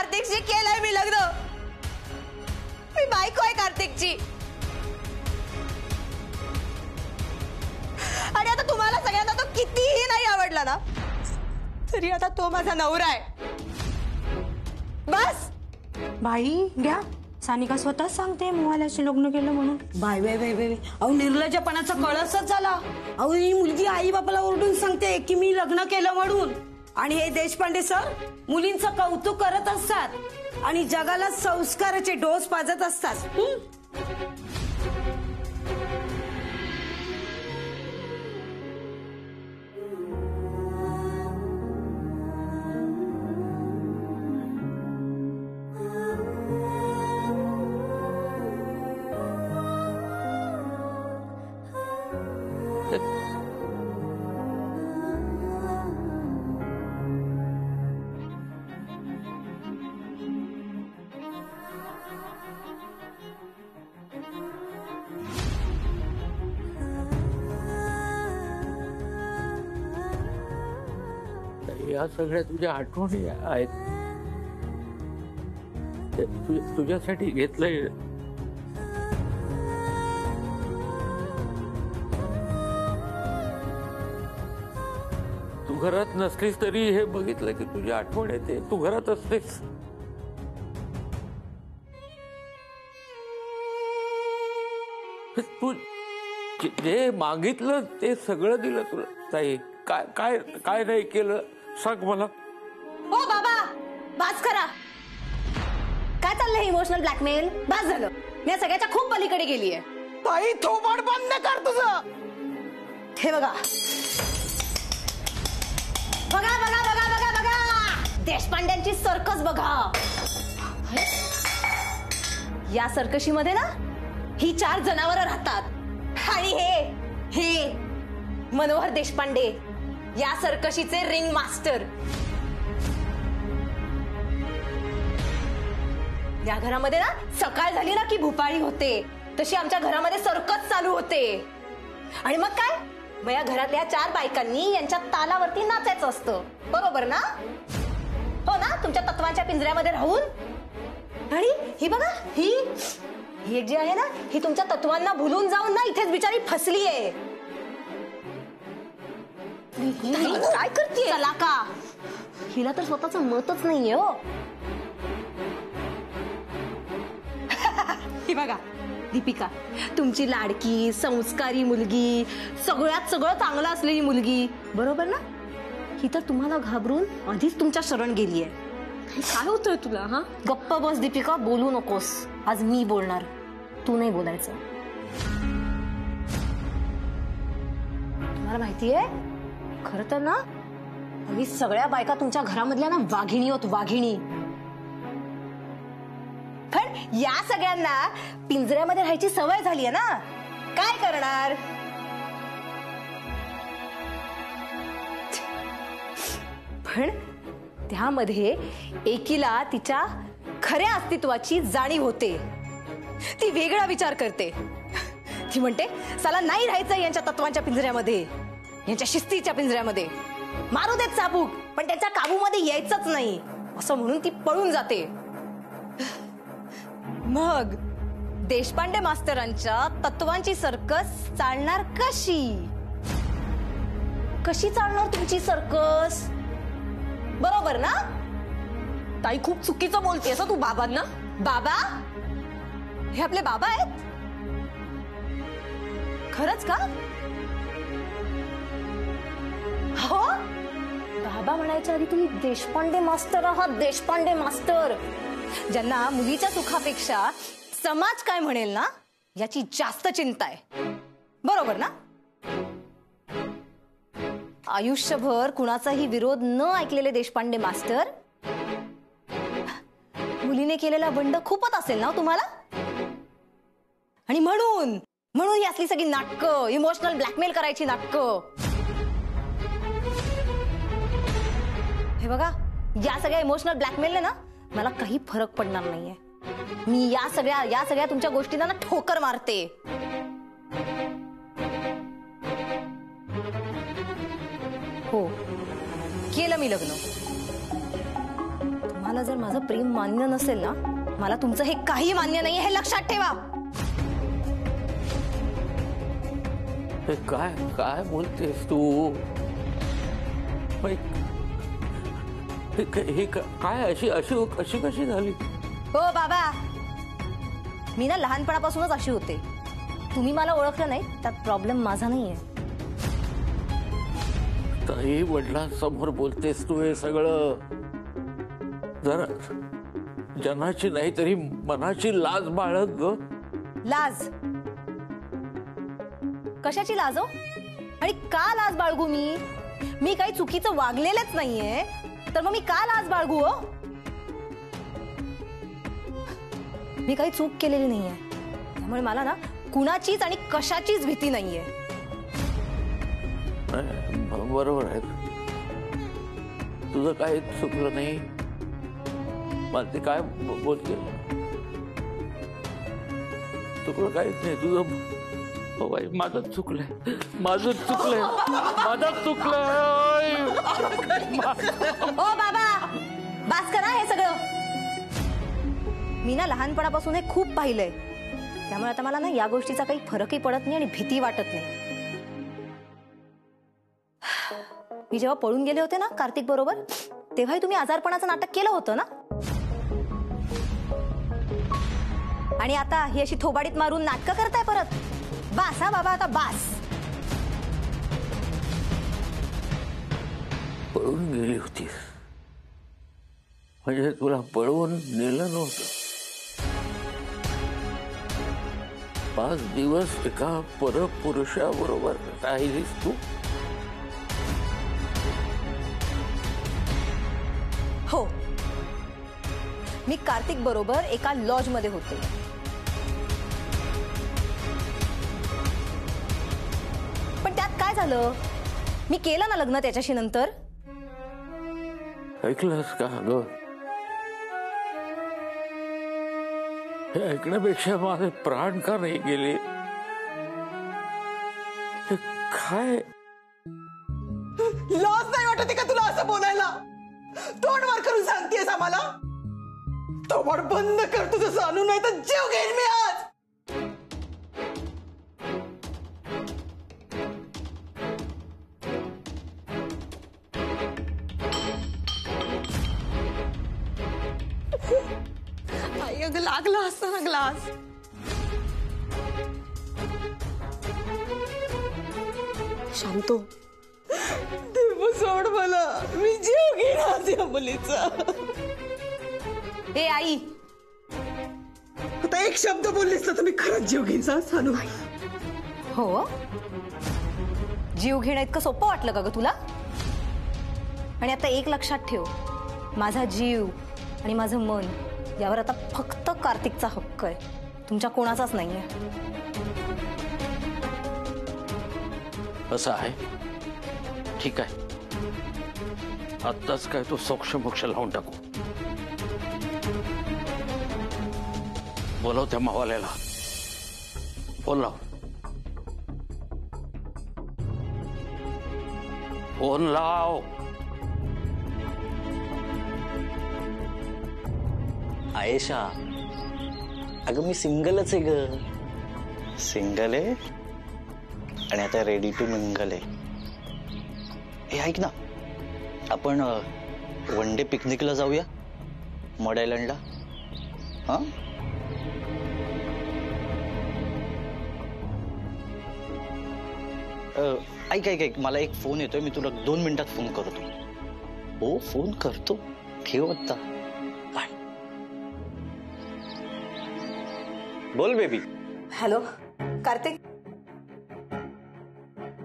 कार्तिकशी केलंय मी लग्न. मी बायको आहे कार्तिकची. आणि आता तुम्हाला सगळ्यांना तो कितीही नाही आवडला ना तरी आता तो माझा नवरा आहे. बस. बाई घ्या, सानिका स्वतःच सांगते मोहाल्याशी लग्न केलं म्हणून. बाय बाय बाय बाय, अहो निर्लज्जपणाचा कळसच झाला. अहो ही मुलगी आई बापाला ओरडून सांगते की मी लग्न केलं म्हणून. आणि हे देशपांडे सर मुलींचं कौतुक करत असतात आणि जगाला संस्काराचे डोस पाजत असतात. या सगळ्या तुझ्या आठवणी आहेत. तुझ्यासाठी घेतलंय. तू घरात नसलीस तरी हे बघितलं की तुझी आठवण येते. तू घरात असतेस. तू जे मागितलं ते सगळं दिलं तुला ताई. काय काय काय नाही केलं सांग मला. हो बाबा बास करा. काय चाललंय इमोशनल ब्लॅकमेल? बास झालं. मी या सगळ्याच्या खूप पलीकडे गेलीये. ताई थोबाड बंद कर तुझं. हे बघा बघा बघा बघा बघा बघा देशपांड्यांची सर्कस बघा. या सर्कशीमध्ये ना ही 4 जनावरं राहतात आणि हे मनोहर देशपांडे या सर्कशीचे रिंग मास्टर. या घरामध्ये ना सकाळ झाली ना की भुपाळी होते तशी आमच्या घरामध्ये सर्कस चालू होते. आणि मग काय, मग या घरातल्या 4 बायकांनी यांच्या तालावरती नाचायचं असतं. बरोबर ना? हो ना, तुमच्या तत्वांच्या पिंजऱ्यामध्ये राहून. आणि ही बघा ही एक जी आहे ना ही तुमच्या तत्वांना भुलून जाऊन ना इथेच बिचारी फसली आहे. काय करते चला का? हिला तर स्वतःच मतच नाहीये. हो ही बघा दीपिका, तुमची लाडकी संस्कारी मुलगी, सगळ्यात सगळं चांगलं असलेली मुलगी. बरोबर ना? ही तर तुम्हाला घाबरून आधीच तुमच्या शरण गेली आहे. काय होतंय तुला? हा गप्प बस दीपिका, बोलू नकोस. आज मी बोलणार, तू नाही बोलायचं. तुम्हाला माहितीये खरं तर ना आम्ही सगळ्या बायका तुमच्या घरामधल्या ना वाघिणी होत. वाघिणी. पण या सगळ्यांना पिंजऱ्यामध्ये राहायची सवय झाली आहे ना. काय करणार? पण त्यामध्ये एकीला तिच्या खऱ्या अस्तित्वाची जाणीव होते. ती वेगळा विचार करते. ती म्हणते साला नाही राहायचं यांच्या तत्वांच्या पिंजऱ्यामध्ये, यांच्या शिस्तीच्या पिंजऱ्यामध्ये. मारू देत चाबूक पण त्याच्या काबूमध्ये यायचंच नाही असं म्हणून ती पळून जाते. मग देशपांडे मास्तरांच्या तत्वांची सर्कस चालणार कशी? कशी चालणार तुमची सर्कस? बरोबर ना? ताई खूप चुकीचं बोलतेस तू बाबांना. बाबा? हे आपले बाबा आहेत? खरंच का? हो बाबा म्हणायच्या आधी तुम्ही देशपांडे मास्तर आहात. देशपांडे मास्टर, ज्यांना मुलीच्या सुखापेक्षा समाज काय म्हणेल ना याची जास्त चिंता आहे. बरोबर ना? आयुष्यभर कुणाचाही विरोध न ऐकलेले देशपांडे मास्टर. मुलीने केलेला बंड खूपच असेल ना तुम्हाला. आणि म्हणून ही असली सगळी नाटकं, इमोशनल ब्लॅकमेल करायची नाटकं. हे बघा या सगळ्या इमोशनल ब्लॅकमेलने ना मला काही फरक पडणार नाहीये. मी या सगळ्या तुमच्या गोष्टींना ना ठोकर मारते. हो केलं मी लग्न. तुम्हाला तुम्हाला जर माझं प्रेम मान्य नसेल ना, मला तुमचं हे काही मान्य नाही, हे लक्षात ठेवा. हे काय काय बोलतेस तू? काय अशी अशी अशी कशी झाली? हो बाबा, मी ना लहानपणापासूनच अशी होते. तुम्ही मला ओळखलं नाही त्यात प्रॉब्लेम माझा नाहीये. ताई वडिलांसमोर बोलतेस तू हे सगळं? जरा जनाची नाही तरी मनाची लाज बाळग ग. लाज? कशाची लाज हो? आणि का लाज बाळगू मी? मी काही चुकीचं वागलेलंच नाहीये, तर मग मी का लाज बाळगू हो? मी काही चूक केलेली नाहीये, त्यामुळे मला ना कुणाचीच आणि कशाचीच भीती नाहीये. बरोबर आहे, तुझं काही चुकलं नाही. मला ते काय बोलते, चुकलं काहीच नाही तुझं. हो बाई, माझं चुकलंय, माझं चुकलंय, माझं चुकलंय. ओ बाबा, बास करा हे सगळं. मी ना लहानपणापासून हे खूप पाहिलंय, त्यामुळे आता मला ना या गोष्टीचा काही फरकही पडत नाही आणि भीती वाटत नाही. मी जेव्हा पळून गेले होते ना कार्तिक बरोबर, तेव्हाही तुम्ही आजारपणाचं नाटक केलं होतं ना. आणि आता ही अशी थोबाडीत मारून नाटकं करताय परत. बास हा बाबा, आता बास. पळून गेली होतीस म्हणजे तुला पळवून नेलं नव्हतं. 5 दिवस एका परपुरुषाबरोबर राहिलीस तू. हो, मी कार्तिक बरोबर एका लॉज मध्ये होते. पण त्यात काय झालं? मी केलं ना लग्न त्याच्याशी नंतर. ऐकलंस का ग? हे ऐकण्यापेक्षा माझे प्राण का नाही गेले? हे काय लाज नाही वाटत का तुला असं बोलायला? तोंड वर करून सांगतेस आम्हाला? तोंड बंद कर तुझं सांगू, नाही तर जीव घेईन मी आज. आई अगं, लागला असता ना ग्लास. शांतो, देव सोड मला, मी जीव घेईन आज या मुलीचा. हे आई, आता एक शब्द बोललीस ना तर मी खरंच जीव घेईन. सांगू हो, जीव घेणं इतकं सोपं वाटलं का ग तुला? आणि आता एक लक्षात ठेव, माझा जीव आणि माझं मन यावर आता फक्त कार्तिकचा हक्क आहे, तुमच्या कोणाचाच नाहीये. असं आहे? ठीक आहे, आत्ताच काय तो सोक्ष मोक्ष लावून टाकू. बोलव त्या मावाल्याला. फोन लाव, फोन लाव. आयेशा, अगं मी सिंगलच आहे ग. सिंगल आहे आणि आता रेडी टू मिंगल आहे. हे ऐक ना, आपण वन डे पिकनिकला जाऊया मड आयलंडला. हा, ऐक ऐक ऐक, मला एक फोन येतोय, मी तुला 2 मिनिटात फोन करतो. हो, फोन करतो, ठेव आता. बाय. बोल बेबी. हॅलो कार्तिक,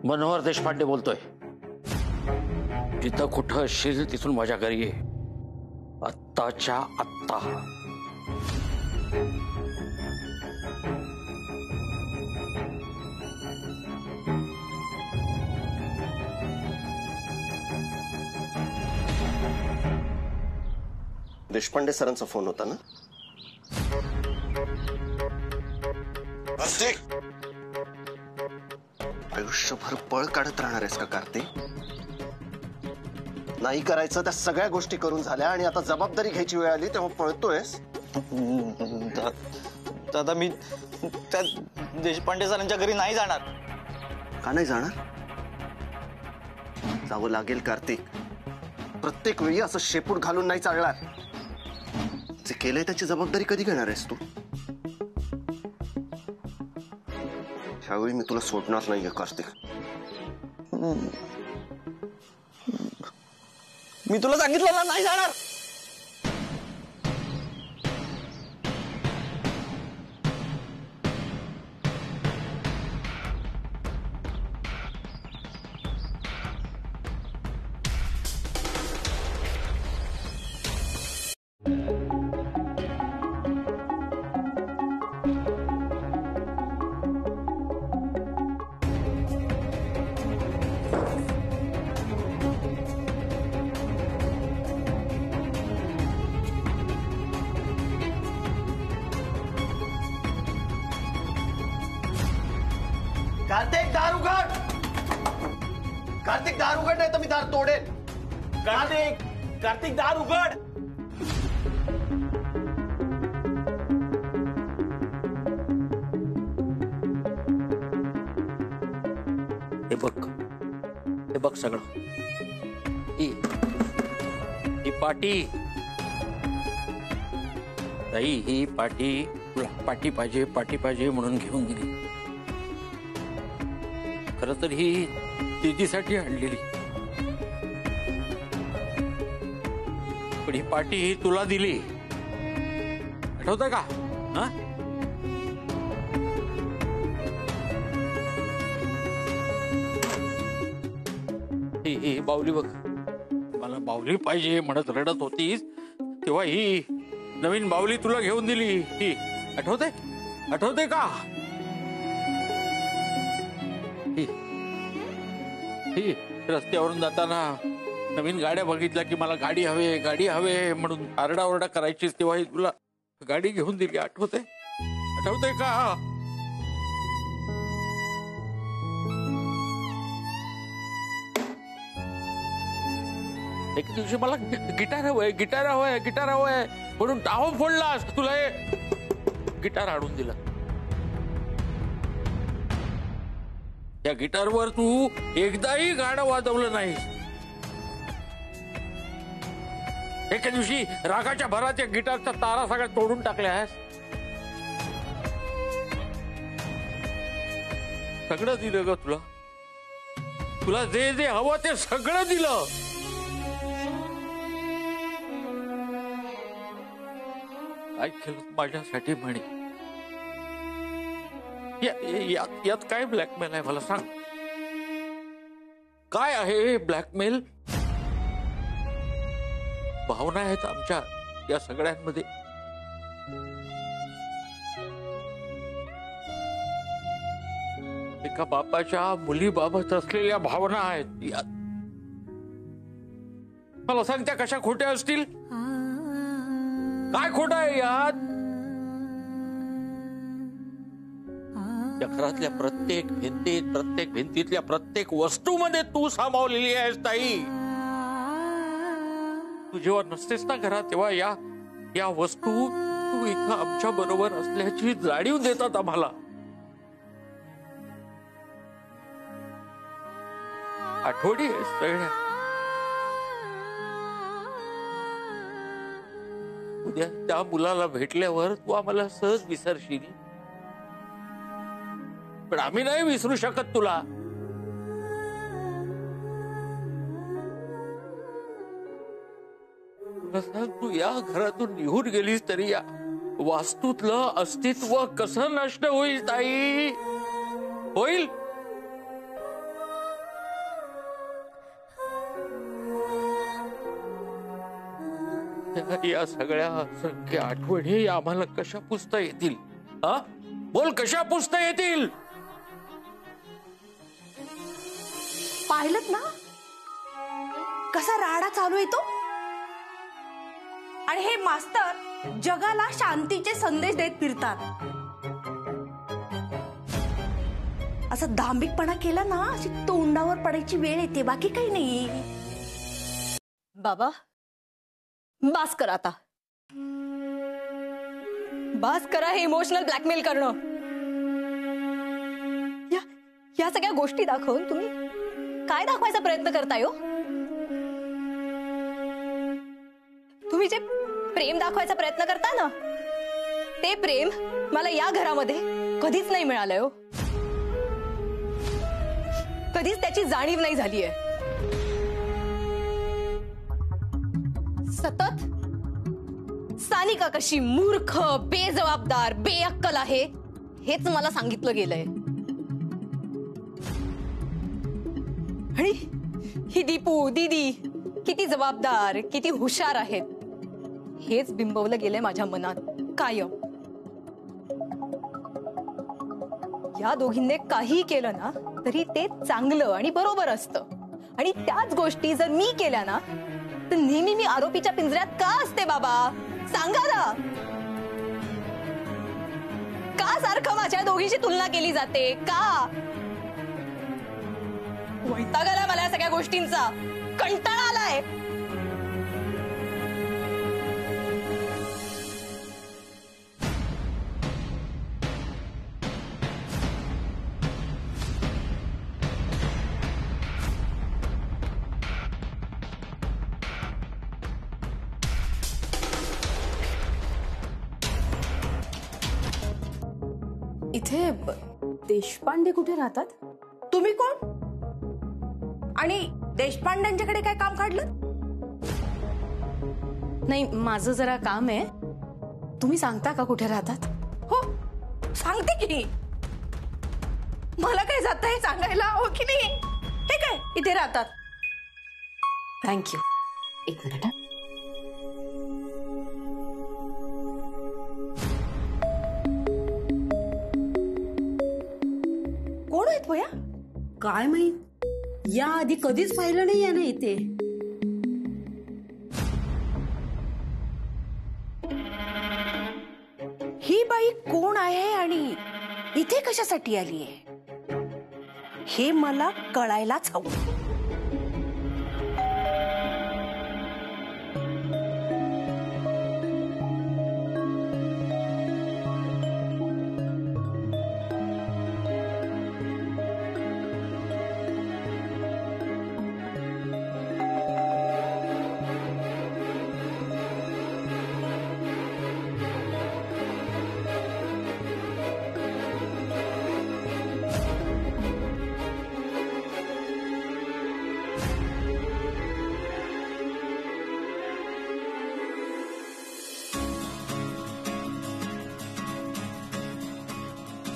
मनोहर देशपांडे बोलतोय. जिथं कुठं असशील तिथून माझ्या घरी ये, आत्ताच्या आत्ता. देशपांडे सरांचा फोन होता ना? आयुष्यभर पळ काढत राहणार आहेस का कार्तिक? नाही करायचं त्या सगळ्या गोष्टी करून झाल्या आणि आता जबाबदारी घ्यायची वेळ आली तेव्हा पळतोयस. दादा मी त्या देशपांडे सरांच्या घरी नाही जाणार. का नाही जाणार? जावं लागेल कार्तिक. प्रत्येक वेळी असं शेपूट घालून नाही चालणार. जे केलंय त्याची जबाबदारी कधी घेणार आहेस तू? ह्यावेळी मी तुला सोडणार नाहीये कार्तिक. मी तुला सांगितलं ना नाही जाणार. कार्तिक दार उघड. कार्तिक दार उघड नाही तर मी दार तोडेन. कार्तिक दार उघड. हे बघ सगळं. ही पाटी ताई, ही पाटी तुला पाटी पाहिजे म्हणून घेऊन दिली. खर तर ही दीदीसाठी आणलेली, पण ही पाटी ही तुला दिली. आठवतं का? हा, ही बावली बघ. मला बावली पाहिजे म्हणत रडत होतीस तेव्हा ही नवीन बावली तुला घेऊन दिली. ही आठवते का? ही रस्त्यावरून जाताना नवीन गाड्या बघितल्या की मला गाडी हवे म्हणून आरडाओरडा करायचीस तेव्हा ही तुला गाडी घेऊन दिली. आठवते का? एक दिवशी मला गिटार हवंय म्हणून टाहो फोडलास. तुला हे गिटार आणून दिलं. या गिटारवर तू एकदाही गाणं वाजवलं नाही. एके दिवशी रागाच्या भरात या गिटारचा तारा सगळ्या तोडून टाकल्या आहेस. सगळं दिलं ग तुला जे हवं ते सगळं दिलं. काय केलं माझ्यासाठी म्हणे. यात काय ब्लॅकमेल आहे मला सांग. काय आहे ब्लॅकमेल? भावना आहेत आमच्या या सगळ्यांमध्ये. एका बापाच्या मुलीबाबत असलेल्या भावना आहेत यात. मला सांग त्या कशा खोट्या असतील? काय खोटं आहे यात? या घरातल्या प्रत्येक भिंतीतल्या प्रत्येक वस्तूमध्ये तू सामावलेली आहेस ताई. तू जेव्हा नसतेस ना घरात तेव्हा या वस्तू तू इथं आमच्या बरोबर असल्याची जाणीव देतात आम्हाला. आठवणी आहे सगळ्या. उद्या त्या मुलाला भेटल्यावर तू आम्हाला सहज विसरशील, पण आम्ही नाही विसरू शकत तुला. तू या घरातून निघून गेलीस तरी या वास्तूतलं अस्तित्व कसं नष्ट होईल ताई? होईल? या सगळ्या असंख्य आठवणी आम्हाला कशा पुसता येतील? हा बोल, कशा पुसता येतील? पाहिलत ना कसा राडा चालू आहे तो. आणि हे मास्तर जगाला शांतीचे संदेश देत फिरतात. असं दांभिकपणा केला ना अशी तोंडावर पडायची वेळ येते, बाकी काही नाही. बाबा बास करा आता. बास करा हे इमोशनल ब्लॅकमेल करणं. या सगळ्या गोष्टी दाखवून तुम्ही काय दाखवायचा प्रयत्न करताय हो? तुम्ही जे प्रेम दाखवायचा प्रयत्न करता ना, ते प्रेम मला या घरामध्ये कधीच नाही मिळालंय हो. कधीच त्याची जाणीव नाही झालीय. सतत सानिका कशी मूर्ख, बेजबाबदार, बेअक्कल आहे हेच मला सांगितलं गेलंय. आणि ही दीपू दीदी किती जबाबदार, किती हुशार आहेत हेच बिंबवलं गेलंय माझ्या मनात कायम. या दोघींनी काही केलं ना तरी ते चांगलं आणि बरोबर असतं. आणि त्याच गोष्टी जर मी केल्या ना तर नेहमी मी आरोपीच्या पिंजऱ्यात का असते बाबा? सांगा ना. का सारखं माझ्या दोघींची तुलना केली जाते? का? वैताग आलाय मला या सगळ्या गोष्टींचा. कंटाळा आलाय. इथे देशपांडे कुठे राहतात? तुम्ही कोण? आणि देशपांड्यांच्याकडे काय काम काढलं? नाही, माझं जरा काम आहे. तुम्ही सांगता का कुठे राहतात? हो सांगते की. मला काय जात आहे सांगायला, हो की नाही? हे काय इथे राहतात. थँक्यू. एक मिनिट. कोण आहेत भया? काय माहित, या आधी कधीच पाहिलं नाही याने इथे. ही बाई कोण आहे आणि इथे कशासाठी आली आहे हे मला कळायलाच हवं.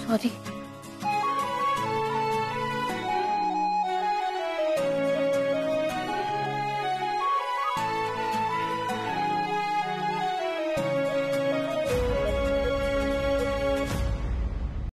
सॉरी.